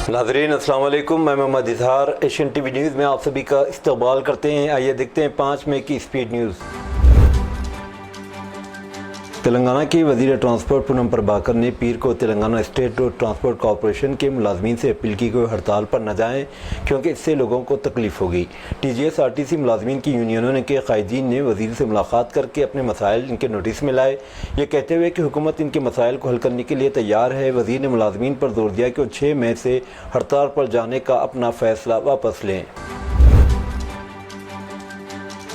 ناظرین السلام علیکم، میں محمد اظہار ایشین ٹی وی نیوز میں آپ سبھی کا استقبال کرتے ہیں۔ آئیے دیکھتے ہیں 5 مئی کی اسپیڈ نیوز۔ تلنگانہ کے وزیر ٹرانسپورٹ پونم پربھاکر نے پیر کو Telangana state road transport corporation کے ملازمین سے اپیل کی کہ وہ ہڑتال پر نہ جائیں کیونکہ اس سے لوگوں کو تکلیف ہوگی۔ T G S R T C ملازمین کی یونینوں نے کہ قائدین نے وزیر سے ملاقات کر کے اپنے مسائل ان کے نوٹس میں لائے، یہ کہتے ہوئے کہ حکومت ان کے مسائل کو حل کرنے کے لیے تیار ہے۔ وزیر نے ملازمین پر زور دیا کہ وہ 6 مئی سے ہڑتال پر جانے کا اپنا فیصلہ واپس لیں۔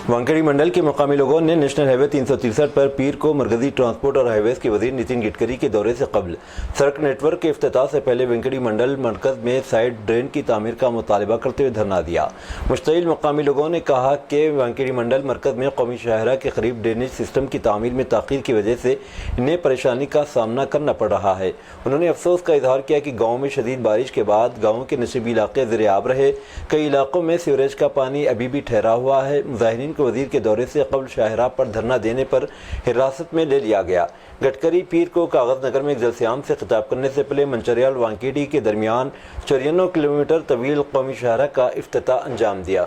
وانکڑی منڈل کے مقامی لوگوں نے نیشنل ہائی وے 363 پر پیر کو مرکزی ٹرانسپورٹ اور ہائی ویز کے وزیر نتن گڈکری کے دورے سے قبل سڑک نیٹ ورک کے افتتاح سے پہلے وانکڑی منڈل مرکز میں سائیڈ ڈرین کی تعمیر کا مطالبہ کرتے ہوئے دھرنا دیا۔ مشتعل مقامی لوگوں نے کہا کہ وانکڑی منڈل مرکز میں قومی شاہراہ کے قریب ڈرینیج سسٹم کی تعمیر میں تاخیر کی وجہ سے انہیں پریشانی کا سامنا کرنا پڑ رہا ہے۔ انہوں نے افسوس کا اظہار کیا کہ گاؤں میں شدید بارش کے بعد گاؤں کے نشیبی علاقے زیر آب رہے، کئی علاقوں میں سیوریج کا پانی ابھی بھی ٹھہرا ہوا ہے۔ مظاہرین کو وزیر کے دورے سے قبل شاہراہ پر دھرنا دینے پر حراست میں لے لیا گیا۔ گڈکری پیر کو کاغذ نگر میں ایک جلسہ عام سے خطاب کرنے سے پہلے منچریال وانکیڈی کے درمیان 94 کلومیٹر طویل قومی شاہراہ کا افتتاح انجام دیا۔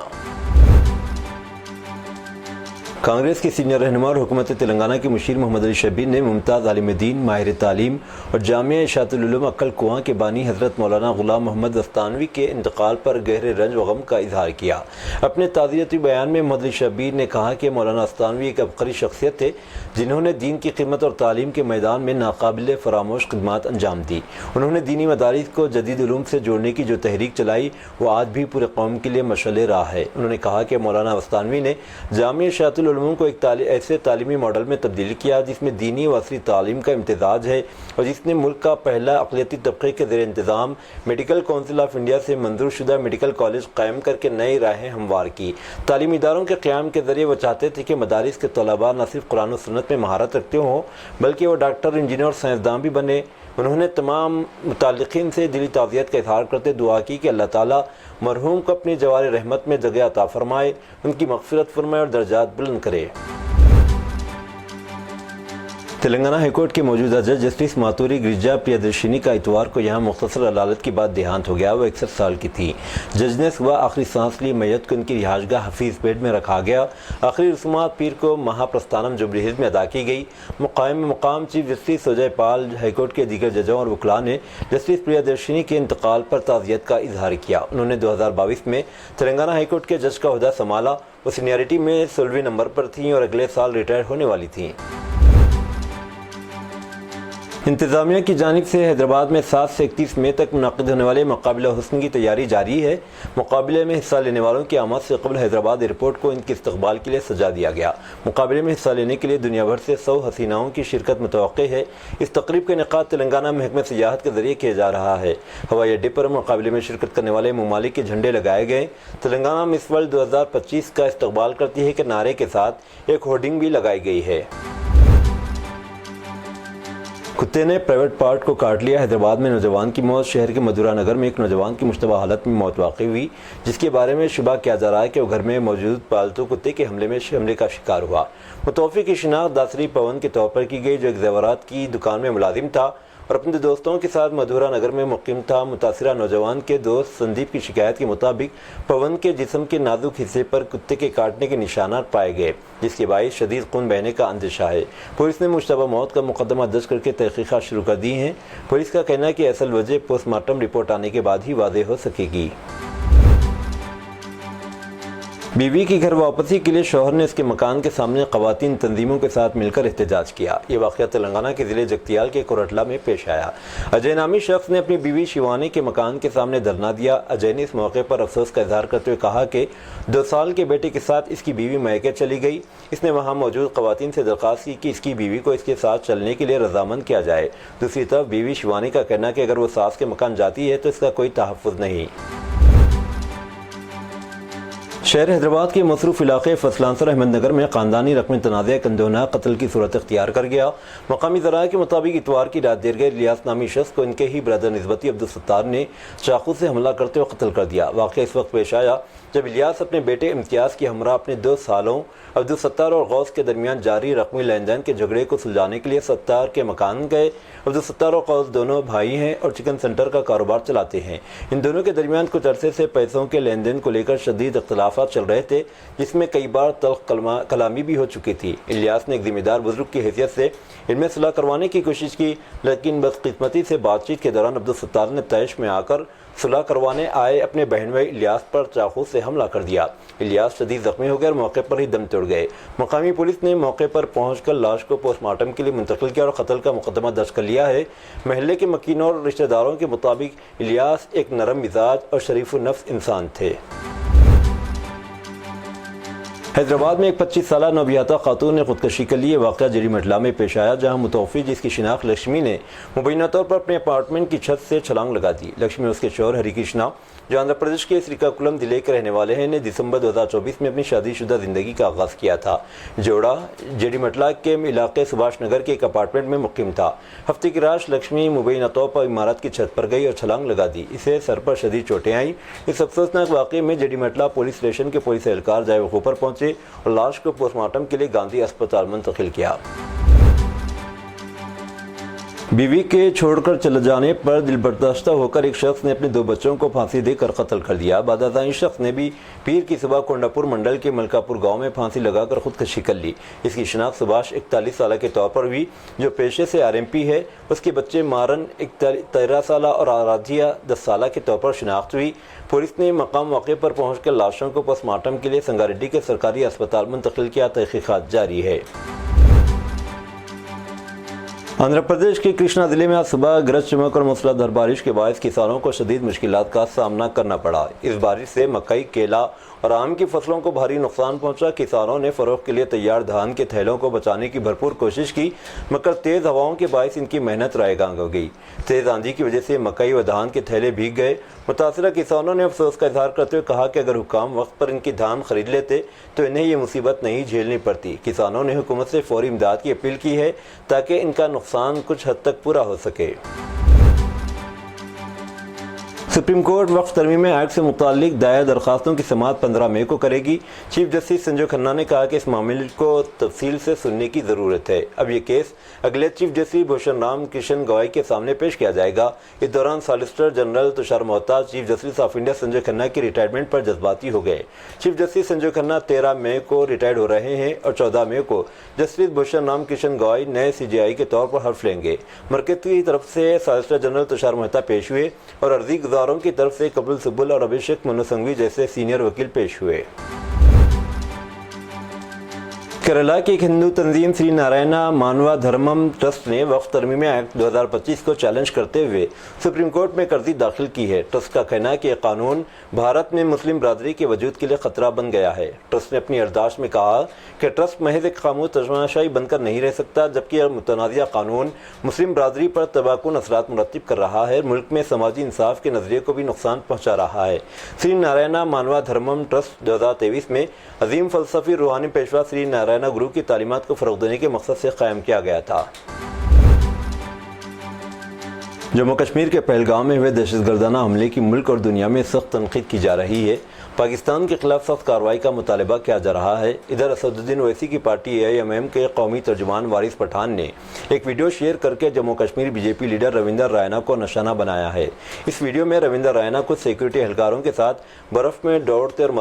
کانگریس کے سینئر رہنما اور حکومت تلنگانہ کے مشیر محمد علی شبیر نے ممتاز عالم دین، ماہر تعلیم اور جامعہ اشاعت العلوم عقل کنواں کے بانی حضرت مولانا غلام محمد دستانوی کے انتقال پر گہرے رنج و غم کا اظہار کیا۔ اپنے تعزیتی بیان میں محمد علی شبیر نے کہا کہ مولانا دستانوی ایک عبقری شخصیت تھے جنہوں نے دین کی خدمت اور تعلیم کے میدان میں ناقابل فراموش خدمات انجام دی۔ انہوں نے دینی مدارس کو جدید علوم سے جوڑنے کی جو تحریک چلائی وہ آج بھی پورے قوم کے لیے مشعل راہ ہے۔ انہوں نے کہا کہ مولانا دستانوی نے جامعہ اشاعت العلوم کو ایک ایسے تعلیمی ماڈل میں تبدیل کیا جس میں دینی و عصری تعلیم کا امتزاج ہے اور جس نے ملک کا پہلا اقلیتی طبقے کے زیر انتظام میڈیکل کونسل آف انڈیا سے منظور شدہ میڈیکل کالج قائم کر کے نئی راہیں ہموار کی۔ تعلیمی اداروں کے قیام کے ذریعے وہ چاہتے تھے کہ مدارس کے طلباء نہ صرف قرآن و سنت میں مہارت رکھتے ہوں بلکہ وہ ڈاکٹر، انجینئر اور سائنسداں بھی بنے۔ انہوں نے تمام متعلقین سے دلی تعزیت کا اظہار کرتے دعا کی کہ اللہ تعالیٰ مرحوم کو اپنی جوار رحمت میں جگہ عطا فرمائے، ان کی مغفرت فرمائے اور درجات بلند کرے۔ تلنگانہ ہائی کورٹ کے موجودہ جج جسٹس ماتوری گریجا پریادرشنی کا اتوار کو یہاں مختصر عدالت کے بعد دیہانت ہو گیا۔ وہ 61 سال کی تھی۔ جج نے صبح آخری سانس لی میت کو ان کی رہائش گاہ حفیظ بیڈ میں رکھا گیا۔ آخری رسومات پیر کو مہا پرستانم جوبلی ہلز میں ادا کی گئی۔ مقام چیف جسٹس سوجے پال، ہائی کورٹ کے دیگر ججوں اور وکلاء نے جسٹس پریادرشنی کے انتقال پر تعزیت کا اظہار کیا۔ انہوں نے 2022 میں تلنگانہ ہائی کورٹ کے جج کا عہدہ سنبھالا۔ وہ سینئرٹی میں 16ویں نمبر پر تھیں اور اگلے سال ریٹائر ہونے والی تھیں۔ انتظامیہ کی جانب سے حیدرآباد میں 7 سے 31 مئی تک منعقد ہونے والے مقابلہ حسن کی تیاری جاری ہے۔ مقابلے میں حصہ لینے والوں کی آمد سے قبل حیدرآباد ایئرپورٹ کو ان کے استقبال کے لیے سجا دیا گیا۔ مقابلے میں حصہ لینے کے لیے دنیا بھر سے 100 حسیناؤں کی شرکت متوقع ہے۔ اس تقریب کا انعقاد تلنگانہ محکمہ سیاحت کے ذریعے کیا جا رہا ہے۔ ہوائی اڈے پر مقابلے میں شرکت کرنے والے ممالک کے جھنڈے لگائے گئے۔ تلنگانہ مس ورلڈ 2025 کا استقبال کرتی ہے کہ نعرے کے ساتھ ایک ہورڈنگ بھی لگائی گئی ہے۔ کتے نے پرائیویٹ پارٹ کو کاٹ لیا، حیدرآباد میں نوجوان کی موت۔ شہر کے مدورہ نگر میں ایک نوجوان کی مشتبہ حالت میں موت واقع ہوئی جس کے بارے میں شبہ کیا جا رہا ہے کہ وہ گھر میں موجود پالتو کتے کے حملے کا شکار ہوا۔ متوفی کی شناخت داسری پون کے طور پر کی گئی جو ایک زیورات کی دکان میں ملازم تھا اور اپنے دوستوں کے ساتھ مدھورہ نگر میں مقیم تھا۔ متاثرہ نوجوان کے دوست سندیپ کی شکایت کے مطابق پون کے جسم کے نازک حصے پر کتے کے کاٹنے کے نشانات پائے گئے جس کے باعث شدید خون بہنے کا اندیشہ ہے۔ پولیس نے مشتبہ موت کا مقدمہ درج کر کے تحقیقات شروع کر دی ہیں۔ پولیس کا کہنا ہے کہ اصل وجہ پوسٹ مارٹم رپورٹ آنے کے بعد ہی واضح ہو سکے گی۔ بیوی کی گھر واپسی کے لیے شوہر نے اس کے مکان کے سامنے خواتین تنظیموں کے ساتھ مل کر احتجاج کیا۔ یہ واقعہ تلنگانہ کے ضلع جگتیال کے کوٹلہ میں پیش آیا۔ اجے نامی شخص نے اپنی بیوی شیوانی کے مکان کے سامنے دھرنا دیا۔ اجے نے اس موقع پر افسوس کا اظہار کرتے ہوئے کہا کہ 2 سال کے بیٹے کے ساتھ اس کی بیوی میکے چلی گئی۔ اس نے وہاں موجود خواتین سے درخواست کی کہ اس کی بیوی کو اس کے ساتھ چلنے کے لیے رضامند کیا جائے۔ دوسری طرف بیوی شیوانی کا کہنا ہے کہ اگر وہ ساس کے مکان جاتی ہے تو اس کا کوئی تحفظ نہیں۔ شہر حیدرآباد کے مصروف علاقے فصلانسر احمد نگر میں خاندانی رقم تنازع ایک اندوہناک قتل کی صورت اختیار کر گیا۔ مقامی ذرائع کے مطابق اتوار کی رات دیر گئے الیاس نامی شخص کو ان کے ہی برادر نسبتی عبدالستار نے چاقو سے حملہ کرتے ہوئے قتل کر دیا۔ واقعہ اس وقت پیش آیا جب الیاس اپنے بیٹے امتیاز کے ہمراہ اپنے 2 سالوں عبدالستار اور غوث کے درمیان جاری رقمی لین دین کے جھگڑے کو سلجھانے کے لیے ستار کے مکان گئے۔ عبدالستار اور غوث دونوں بھائی ہیں اور چکن سینٹر کا کاروبار چلاتے ہیں۔ ان دونوں کے درمیان کچھ عرصے سے پیسوں کے لین دین کو لے کر شدید اختلافات چل رہے تھے، جس میں کئی بار تلخ کلامی بھی ہو چکی تھی۔ الیاس نے ایک ذمہ دار بزرگ کی حیثیت سے ان میں صلح کروانے کی کوشش کی، لیکن بدقسمتی سے بات چیت کے دوران عبدالستار نے طیش میں آ کر صلح کروانے آئے اپنے بہن بھائی الیاس پر چاقو سے حملہ کر دیا۔ الیاس شدید زخمی ہو گئے اور موقع پر ہی دم توڑ گئے۔ مقامی پولیس نے موقع پر پہنچ کر لاش کو پوسٹ مارٹم کے لیے منتقل کیا اور قتل کا مقدمہ درج کر لیا ہے۔ محلے کے مکینوں اور رشتہ داروں کے مطابق الیاس ایک نرم مزاج اور شریف النفس انسان تھے۔ حیدرآباد میں ایک 25 سالہ نوبیاہتا خاتون نے خودکشی کر لی۔ یہ واقعہ جیڈی مٹلا میں پیش آیا، جہاں متوفی جس کی شناخت لکشمی نے مبینہ طور پر اپنے اپارٹمنٹ کی چھت سے چھلانگ لگا دی۔ لکشمی اور اس کے شوہر ہری کرشنا، جو آندھرا پردیش کے سریکاکولم ضلع کے رہنے والے ہیں، نے دسمبر 2024 میں اپنی شادی شدہ زندگی کا آغاز کیا تھا۔ جوڑا جیڈی مٹلا کے علاقے سبھاش نگر کے ایک اپارٹمنٹ میں مقیم تھا۔ ہفتے کی رات لکشمی مبینہ طور پر عمارت کی چھت پر گئی اور چھلانگ لگا دی۔ اسے سر پر شدید چوٹیں آئیں۔ اس افسوسناک واقعے میں جیڈی مٹلا پولیس اسٹیشن کے پولیس اہلکار جائے وقوع پر پہنچے اور لاش کو پوسٹ مارٹم کے لیے گاندھی اسپتال منتقل کیا۔ بیوی کے چھوڑ کر چلے جانے پر دل برداشتہ ہو کر ایک شخص نے اپنے 2 بچوں کو پھانسی دے کر قتل کر دیا۔ بعد ازاں اس شخص نے بھی پیر کی صبح کونڈاپور منڈل کے ملکاپور گاؤں میں پھانسی لگا کر خودکشی کر لی۔ اس کی شناخت سبھاش 41 سالہ کے طور پر ہوئی، جو پیشے سے RMP ہے۔ اس کے بچے مارن 13 سالہ اور آرادھیا 10 سالہ کے طور پر شناخت ہوئی۔ پولیس نے مقام واقع پر پہنچ کر لاشوں کو پوسٹ مارٹم کے لیے سنگاریڈی کے سرکاری اسپتال منتقل کیا۔ تحقیقات جاری ہے۔ آندھرا پردیش کے کرشنا ضلع میں آج صبح گرج چمک اور موسلادھار بارش کے باعث کسانوں کو شدید مشکلات کا سامنا کرنا پڑا۔ اس بارش سے مکئی، کیلا اور آم کی فصلوں کو بھاری نقصان پہنچا۔ کسانوں نے فروخت کے لیے تیار دھان کے تھیلوں کو بچانے کی بھرپور کوشش کی، مگر تیز ہواؤں کے باعث ان کی محنت رائے گاں ہو گئی۔ تیز آندھی کی وجہ سے مکئی و دھان کے تھیلے بھیگ گئے۔ متاثرہ کسانوں نے افسوس کا اظہار کرتے ہوئے کہا کہ اگر حکام وقت پر ان کی دھان خرید لیتے تو انہیں یہ مصیبت نہیں جھیلنی پڑتی۔ کسانوں نے حکومت سے فوری امداد کی اپیل کی ہے تاکہ ان کا نقصان کچھ حد تک پورا ہو سکے۔ سپریم کورٹ وقف ترمیم ایکٹ سے متعلق دائر درخواستوں کی سماعت 15 مئی کو کرے گی۔ چیف جسٹس سنجے کھنہ نے کہا کہ اس معاملے کو تفصیل سے سننے کی ضرورت ہے۔ اب یہ کیس اگلے چیف جسٹس بھوشن رام کرشن گوئی کے سامنے پیش کیا جائے گا۔ اس دوران solicitor general Tushar Mehta chief justice of India Sanjay Khanna کی ریٹائرمنٹ پر جذباتی ہو گئے۔ چیف جسٹس سنجے کھنہ 13 مئی کو ریٹائرڈ ہو رہے ہیں اور 14 مئی کو جسٹس بھوشن رام کرشن گوئی نئے CJI کے طور پر حلف لیں گے۔ مرکز کی طرف سے سالیسیٹر جنرل تشار مہتا پیش ہوئے اور عرضی گزاروں کی طرف سے کپل سبل اور ابھیشیک منو سنگھوی جیسے سینئر وکیل پیش ہوئے۔ کیرلا کی ایک ہندو تنظیم سری نارائنا مانوا دھرمم ٹرسٹ نے وقف ترمیم ایکٹ 2025 کو چیلنج کرتے ہوئے سپریم کورٹ میں عرضی داخل کی ہے۔ ٹرسٹ کا کہنا ہے کہ یہ قانون بھارت میں مسلم برادری کے وجود کے لیے خطرہ بن گیا ہے۔ ٹرسٹ نے اپنی یادداشت میں کہا کہ ٹرسٹ محض ایک خاموش تماشائی بن کر نہیں رہ سکتا، جبکہ یہ متنازعہ قانون مسلم برادری پر تباہ کن اثرات مرتب کر رہا ہے، ملک میں سماجی انصاف کے نظریے کو بھی نقصان پہنچا رہا ہے۔ سری نارائنا مانوا دھرمم ٹرسٹ 2023 میں عظیم فلسفی روحانی پیشوا سری نارائنا گرو کی تعلیمات کو فروغ دینے کے مقصد سے قائم کیا گیا تھا۔ جموں کشمیر کے پہلگام میں ہوئے دہشت گردانہ حملے کی ملک اور دنیا میں سخت تنقید کی جا رہی ہے۔ پاکستان کے خلاف سخت کارروائی کا مطالبہ کیا جا رہا ہے۔ ادھر اسد الدین اویسی کی پارٹی AIMM کے قومی ترجمان وارث پٹھان نے ایک ویڈیو شیئر کر کے جموں کشمیر BJP لیڈر روندر رائنا کو نشانہ بنایا ہے۔ اس ویڈیو میں روندر رائنا کچھ سیکورٹی اہلکاروں کے ساتھ برف میں دوڑتے اور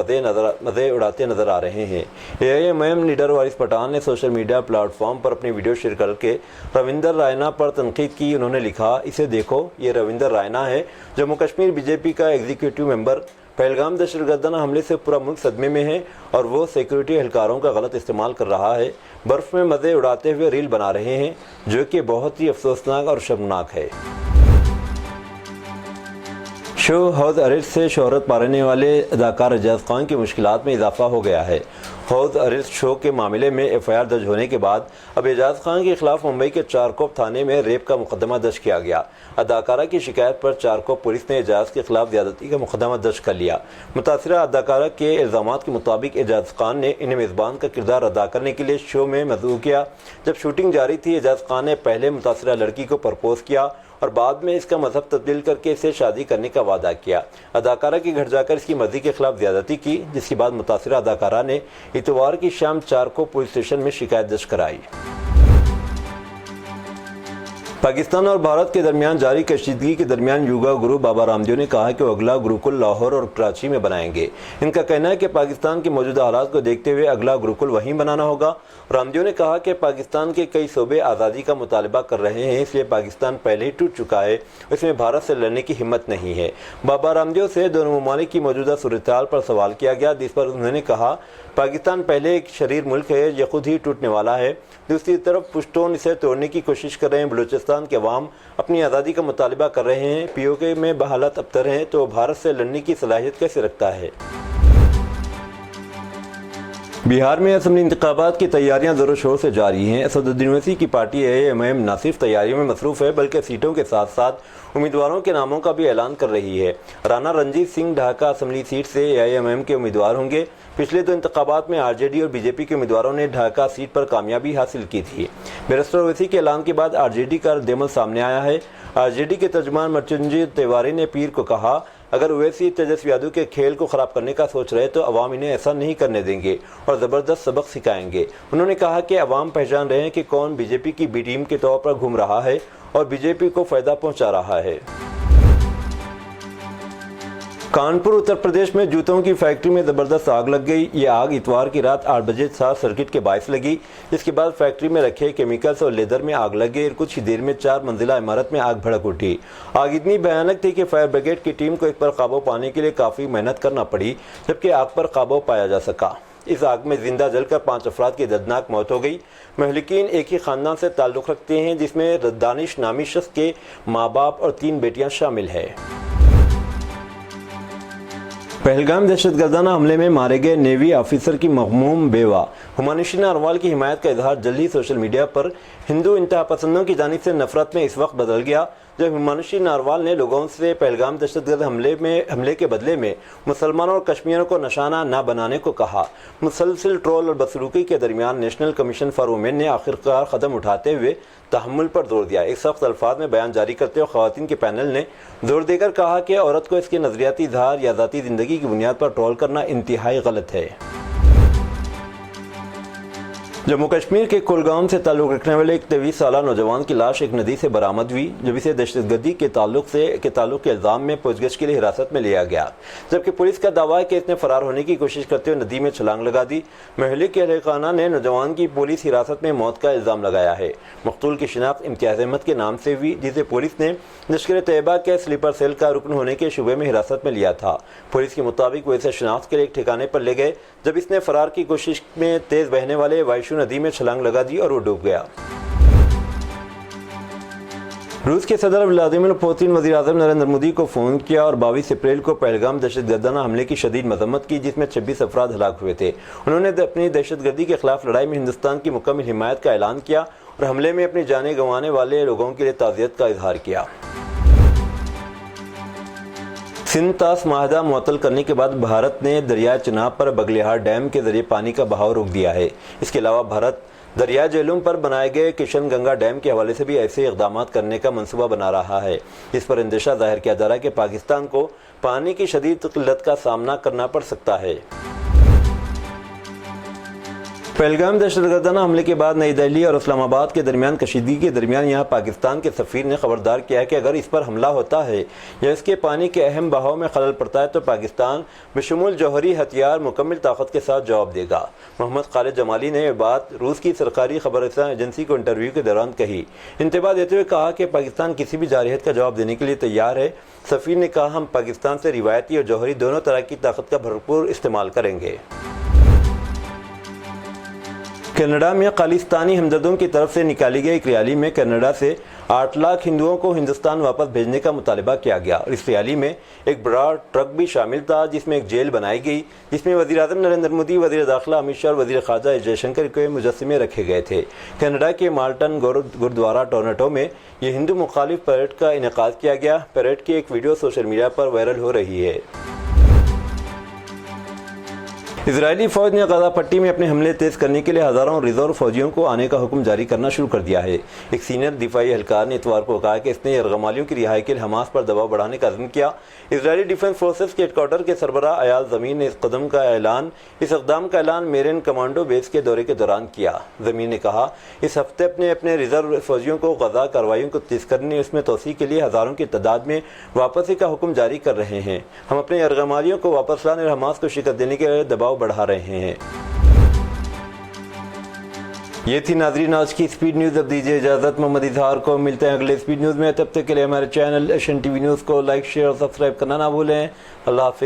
مزے اڑاتے نظر آ رہے ہیں۔ AIMM لیڈر وارث پٹھان نے سوشل میڈیا پلیٹ فارم پر اپنی ویڈیو شیئر کر کے روندر رائنا پر تنقید کی۔ انہوں نے لکھا، اسے دیکھو، یہ روندر رائنا ہے، جموں کشمیر BJP کا ایگزیکٹو ممبر۔ پہلگام دہشت گردانہ حملے سے پورا ملک صدمے میں ہے اور وہ سیکورٹی اہلکاروں کا غلط استعمال کر رہا ہے، برف میں مزے اڑاتے ہوئے ریل بنا رہے ہیں، جو کہ بہت ہی افسوسناک اور شرمناک ہے۔ شو حوض ارسٹ سے شہرت پانے والے اداکار اعجاز خان کی مشکلات میں اضافہ ہو گیا ہے۔ حوض ارسٹ شو کے معاملے میں FIR درج ہونے کے بعد اب اعجاز خان کے خلاف ممبئی کے چارکوپ تھانے میں ریپ کا مقدمہ درج کیا گیا۔ اداکارہ کی شکایت پر چارکوپ پولیس نے اعجاز کے خلاف زیادتی کا مقدمہ درج کر لیا۔ متاثرہ اداکارہ کے الزامات کے مطابق اعجاز خان نے انہیں میزبان کا کردار ادا کرنے کے لیے شو میں مدعو کیا۔ جب شوٹنگ جاری تھی، اعجاز خان نے پہلے متاثرہ لڑکی کو پرپوز کیا اور بعد میں اس کا مذہب تبدیل کر کے اسے شادی کرنے کا وعدہ کیا۔ اداکارہ کے گھر جا کر اس کی مرضی کے خلاف زیادتی کی، جس کے بعد متاثرہ اداکارہ نے اتوار کی شام 4 کو پولیس اسٹیشن میں شکایت درج کرائی۔ پاکستان اور بھارت کے درمیان جاری کشیدگی کے درمیان یوگا گرو بابا رام دیو نے کہا کہ وہ اگلا گروکل لاہور اور کراچی میں بنائیں گے۔ ان کا کہنا ہے کہ پاکستان کے موجودہ حالات کو دیکھتے ہوئے اگلا گروکل وہیں بنانا ہوگا۔ رام دیو نے کہا کہ پاکستان کے کئی صوبے آزادی کا مطالبہ کر رہے ہیں، اس لیے پاکستان پہلے ہی ٹوٹ چکا ہے، اس میں بھارت سے لڑنے کی ہمت نہیں ہے۔ بابا رام دیو سے دونوں ممالک کی موجودہ صورتحال پر سوال کیا گیا، جس پر انہوں نے کہا پاکستان پہلے ایک شریر ملک ہے، یہ خود ہی ٹوٹنے والا ہے۔ دوسری طرف پشتون اسے توڑنے کی کوشش کر رہے ہیں۔ بلوچستان کے عوام اپنی آزادی کا مطالبہ کر رہے ہیں۔ پی او کے میں بحالت ابتر ہیں تو بھارت سے لڑنے کی صلاحیت کیسے رکھتا ہے؟ بہار میں اسمبلی انتخابات کی تیاریاں زور و شور سے جاری ہیں۔ اسدالدین اویسی کی پارٹی AIMM نہ صرف تیاریوں میں مصروف ہے بلکہ سیٹوں کے ساتھ ساتھ امیدواروں کے ناموں کا بھی اعلان کر رہی ہے۔ رانا رنجیت سنگھ ڈھاکہ اسمبلی سیٹ سے AIMM کے امیدوار ہوں گے۔ پچھلے 2 انتخابات میں RJD اور BJP کے امیدواروں نے ڈھاکہ سیٹ پر کامیابی حاصل کی تھی۔ بیرسٹر اویسی کے اعلان کے بعد RJD کا رد عمل سامنے آیا ہے۔ RJD کے ترجمان مرچنجیت تیواری نے پیر کو کہا اگر اویسی تیجسوی یادو کے کھیل کو خراب کرنے کا سوچ رہے تو عوام انہیں ایسا نہیں کرنے دیں گے اور زبردست سبق سکھائیں گے۔ انہوں نے کہا کہ عوام پہچان رہے ہیں کہ کون BJP کی B ٹیم کے طور پر گھوم رہا ہے اور BJP کو فائدہ پہنچا رہا ہے۔ کانپور اتر پردیش میں جوتوں کی فیکٹری میں زبردست آگ لگ گئی۔ یہ آگ اتوار کی رات 8 بجے شارٹ سرکٹ کے باعث لگی، جس کے بعد فیکٹری میں رکھے کیمیکلز اور لیدر میں آگ لگ گئی اور کچھ ہی دیر میں 4 منزلہ عمارت میں آگ بھڑک اٹھی۔ آگ اتنی بھیانک تھی کہ فائر بریگیڈ کی ٹیم کو اس پر قابو پانے کے لیے کافی محنت کرنا پڑی، جبکہ آگ پر قابو پایا جا سکا۔ اس آگ میں زندہ جل کر 5 افراد کی دردناک موت ہو گئی۔ مہلکین ایک ہی خاندان سے تعلق رکھتے ہیں، جس میں دانش نامی شخص کے ماں باپ اور 3 بیٹیاں شامل ہیں۔ پہلگام دہشت گردانہ حملے میں مارے گئے نیوی آفیسر کی مغموم بیوہ ہمانشی ناروال کی حمایت کا اظہار جلدی سوشل میڈیا پر ہندو انتہا پسندوں کی جانب سے نفرت میں اس وقت بدل گیا جب ہمانشی ناروال نے لوگوں سے پہلگام دہشت گرد حملے کے بدلے میں مسلمانوں اور کشمیریوں کو نشانہ نہ بنانے کو کہا۔ مسلسل ٹرول اور بدسلوکی کے درمیان نیشنل کمیشن فار ویمن نے آخرکار قدم اٹھاتے ہوئے تحمل پر زور دیا۔ ایک سخت الفاظ میں بیان جاری کرتے ہوئے خواتین کے پینل نے زور دے کر کہا کہ عورت کو اس کے نظریاتی اظہار یا ذاتی زندگی کی بنیاد پر ٹرول کرنا انتہائی غلط ہے۔ جموں کشمیر کے کولگام سے تعلق رکھنے والے ایک 23 سالہ نوجوان کی لاش ایک ندی سے برآمد ہوئی، جب اسے دہشت گردی کے تعلق کے الزام میں پوچھ گچھ کے لیے حراست میں لیا گیا، جبکہ پولیس کا دعویٰ ہے کہ اس نے فرار ہونے کی کوشش کرتے ہوئے ندی میں چھلانگ لگا دی۔ محلے کے اہل خانہ نے نوجوان کی پولیس حراست میں موت کا الزام لگایا ہے۔ مقتول کی شناخت امتیاز احمد کے نام سے ہوئی، جسے پولیس نے لشکر طیبہ کے سلیپر سیل کا رکن ہونے کے شبے میں حراست میں لیا تھا۔ پولیس کے مطابق وہ اسے شناخت کے لیے ایک ٹھکانے پر لے گئے جب اس نے فرار کی کوشش میں تیز بہنے والے وائشو ندی میں چھلانگ لگا دی اور وہ ڈوب گیا۔ روس کے صدر ولادیمیر پوتن وزیر اعظم نریندر مودی کو فون کیا اور 22 اپریل کو پہلگام دہشت گردانہ حملے کی شدید مذمت کی، جس میں 26 افراد ہلاک ہوئے تھے۔ انہوں نے اپنی دہشت گردی کے خلاف لڑائی میں ہندوستان کی مکمل حمایت کا اعلان کیا اور حملے میں اپنی جانیں گنوانے والے لوگوں کے لیے تعزیت کا اظہار کیا۔ سندھ طاس معاہدہ معطل کرنے کے بعد بھارت نے دریائے چناب پر بگلیہار ڈیم کے ذریعے پانی کا بہاؤ روک دیا ہے۔ اس کے علاوہ بھارت دریائے جہلم پر بنائے گئے کشن گنگا ڈیم کے حوالے سے بھی ایسے اقدامات کرنے کا منصوبہ بنا رہا ہے۔ اس پر اندیشہ ظاہر کیا جا رہا ہے کہ پاکستان کو پانی کی شدید قلت کا سامنا کرنا پڑ سکتا ہے۔ پہلگام دہشت گردانہ حملے کے بعد نئی دہلی اور اسلام آباد کے درمیان کشیدگی کے درمیان یہاں پاکستان کے سفیر نے خبردار کیا ہے کہ اگر اس پر حملہ ہوتا ہے یا اس کے پانی کے اہم بہاؤ میں خلل پڑتا ہے تو پاکستان بشمول جوہری ہتھیار مکمل طاقت کے ساتھ جواب دے گا۔ محمد خالد جمالی نے یہ بات روس کی سرکاری خبر رساں ایجنسی کو انٹرویو کے دوران کہی۔ انتباہ دیتے ہوئے کہا کہ پاکستان کسی بھی جارحیت کا جواب دینے کے لیے تیار ہے۔ سفیر نے کہا ہم پاکستان سے روایتی اور جوہری دونوں طرح کی طاقت کا بھرپور استعمال کریں گے۔ کینیڈا میں خالصتانی ہمدردوں کی طرف سے نکالی گئی ایک ریالی میں کینیڈا سے 8 لاکھ ہندوؤں کو ہندوستان واپس بھیجنے کا مطالبہ کیا گیا اور اس ریالی میں ایک بڑا ٹرک بھی شامل تھا جس میں ایک جیل بنائی گئی، جس میں وزیر اعظم نریندر مودی، وزیر داخلہ امت شاہ اور وزیر خارجہ ایس جے شنکر کے مجسمے رکھے گئے تھے۔ کینیڈا کے مالٹن گردوارہ ٹورنٹو میں یہ ہندو مخالف پریڈ کا انعقاد کیا گیا۔ پریڈ کی ایک ویڈیو سوشل میڈیا پر وائرل ہو رہی ہے۔ اسرائیلی فوج نے غزہ پٹی میں اپنے حملے تیز کرنے کے لیے ہزاروں ریزرو فوجیوں کو آنے کا حکم جاری کرنا شروع کر دیا ہے۔ ایک سینئر دفاعی اہلکار نے اتوار کو کہا کہ اس نے یرغمالیوں کی رہائی کے لیے حماس پر دباؤ بڑھانے کا عزم کیا۔ اسرائیلی ڈیفنس فورسز کے ہیڈ کوارٹر کے سربراہ ایال زمین نے اس اقدام کا اعلان میرین کمانڈو بیس کے دورے کے دوران کیا۔ زمین نے کہا، اس ہفتے اپنے ریزرو فوجیوں کو غزہ کارروائیوں کو تیز کرنے اس میں توسیع کے لیے ہزاروں کی تعداد میں واپسی کا حکم جاری کر رہے ہیں۔ ہم اپنے یرغمالیوں کو واپس لانے اور حماس کو شکست دینے کے لیے دباؤ بڑھا رہے ہیں۔ یہ تھی ناظرین آج کی سپیڈ نیوز۔ اب دیجیے اجازت، محمد اظہار کو ملتے ہیں اگلے سپیڈ نیوز میں۔ تب تک کے لیے ہمارے channel Asian T V news کو لائک، شیئر اور سبسکرائب کرنا نہ بھولیں۔ اللہ حافظ۔